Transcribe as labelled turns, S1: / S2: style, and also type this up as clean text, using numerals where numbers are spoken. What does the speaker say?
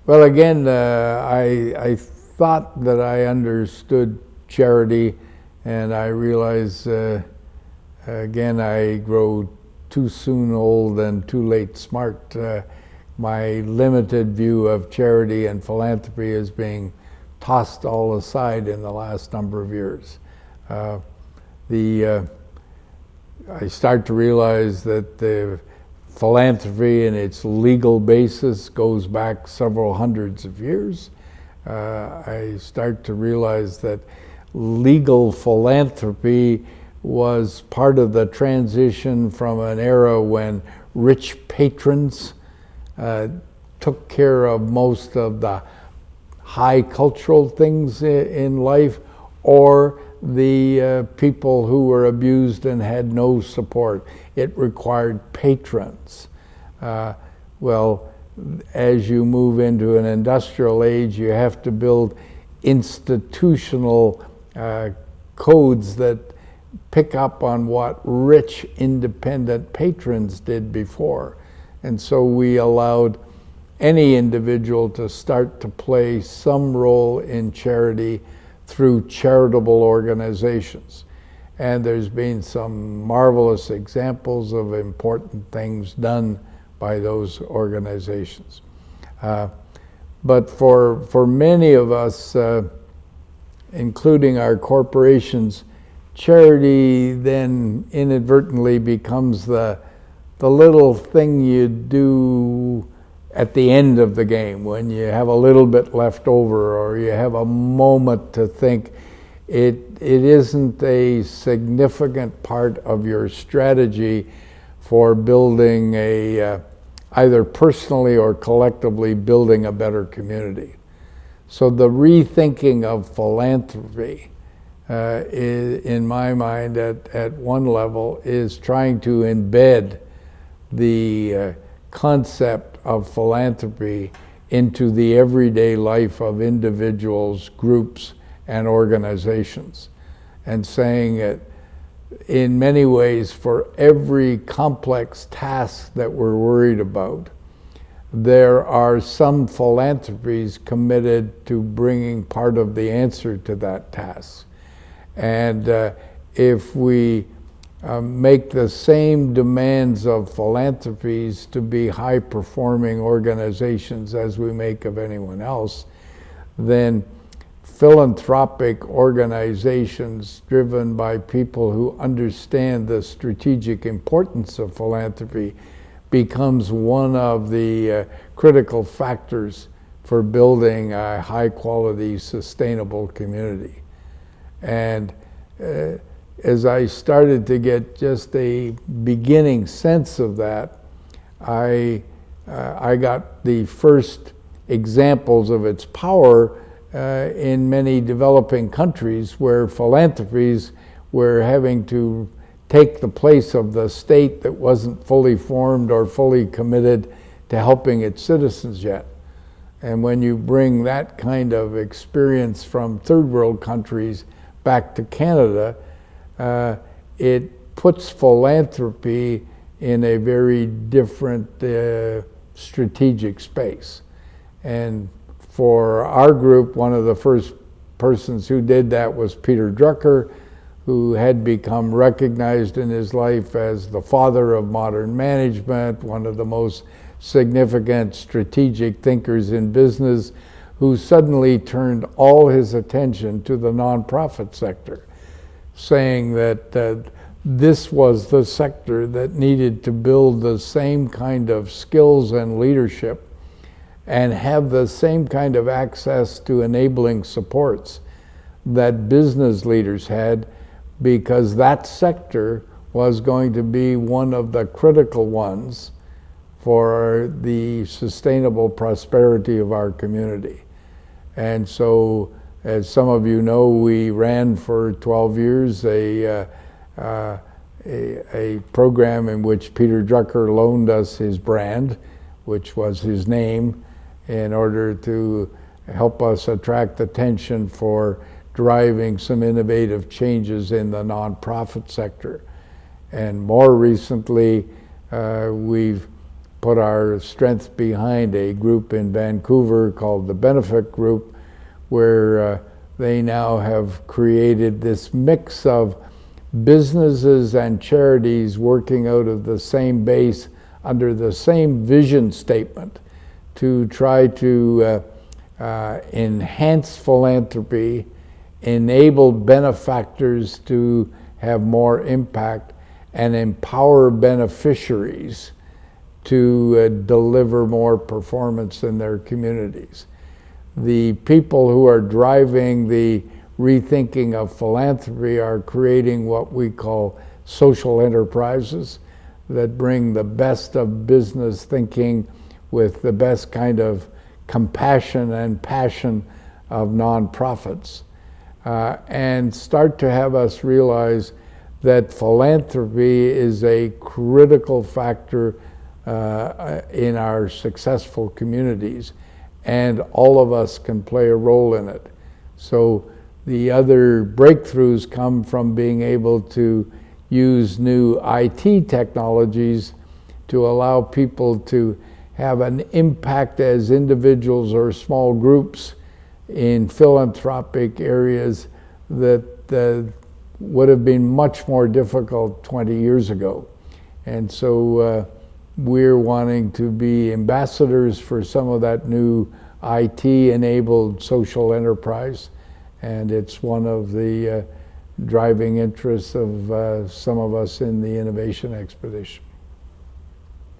S1: Well, again, I thought that I understood charity, and I realize, again, I grow too soon old and too late smart. My limited view of charity and philanthropy is being tossed all aside in the last number of years. I start to realize that the philanthropy and its legal basis goes back several hundreds of years. I start to realize that legal philanthropy was part of the transition from an era when rich patrons took care of most of the high cultural things in life, or the people who were abused and had no support. It required patrons. Well, as you move into an industrial age, you have to build institutional codes that pick up on what rich independent patrons did before. And so we allowed any individual to start to play some role in charity through charitable organizations. And there's been some marvelous examples of important things done by those organizations. But for many of us, including our corporations, charity then inadvertently becomes the little thing you do at the end of the game, when you have a little bit left over, or you have a moment to think. It isn't a significant part of your strategy for building either personally or collectively building a better community. So the rethinking of philanthropy, in my mind, at one level, is trying to embed the concept of philanthropy into the everyday life of individuals, groups, and organizations, and saying that in many ways, for every complex task that we're worried about, there are some philanthropies committed to bringing part of the answer to that task. And if we make the same demands of philanthropies to be high-performing organizations as we make of anyone else, then philanthropic organizations driven by people who understand the strategic importance of philanthropy becomes one of the critical factors for building a high-quality, sustainable community. And as I started to get just a beginning sense of that, I got the first examples of its power in many developing countries, where philanthropies were having to take the place of the state that wasn't fully formed or fully committed to helping its citizens yet. And when you bring that kind of experience from third world countries back to Canada, it puts philanthropy in a very different strategic space. And for our group, one of the first persons who did that was Peter Drucker, who had become recognized in his life as the father of modern management, one of the most significant strategic thinkers in business, who suddenly turned all his attention to the nonprofit sector, saying that this was the sector that needed to build the same kind of skills and leadership and have the same kind of access to enabling supports that business leaders had, because that sector was going to be one of the critical ones for the sustainable prosperity of our community. And so, as some of you know, we ran for 12 years a program in which Peter Drucker loaned us his brand, which was his name, in order to help us attract attention for driving some innovative changes in the nonprofit sector. And more recently, we've put our strength behind a group in Vancouver called the Benefit Group, where they now have created this mix of businesses and charities working out of the same base under the same vision statement to try to enhance philanthropy, enable benefactors to have more impact, and empower beneficiaries to deliver more performance in their communities. The people who are driving the rethinking of philanthropy are creating what we call social enterprises that bring the best of business thinking with the best kind of compassion and passion of nonprofits, and start to have us realize that philanthropy is a critical factor in our successful communities, and all of us can play a role in it. So the other breakthroughs come from being able to use new IT technologies to allow people to have an impact as individuals or small groups in philanthropic areas that would have been much more difficult 20 years ago. And so we're wanting to be ambassadors for some of that new IT-enabled social enterprise, and it's one of the driving interests of some of us in the innovation expedition.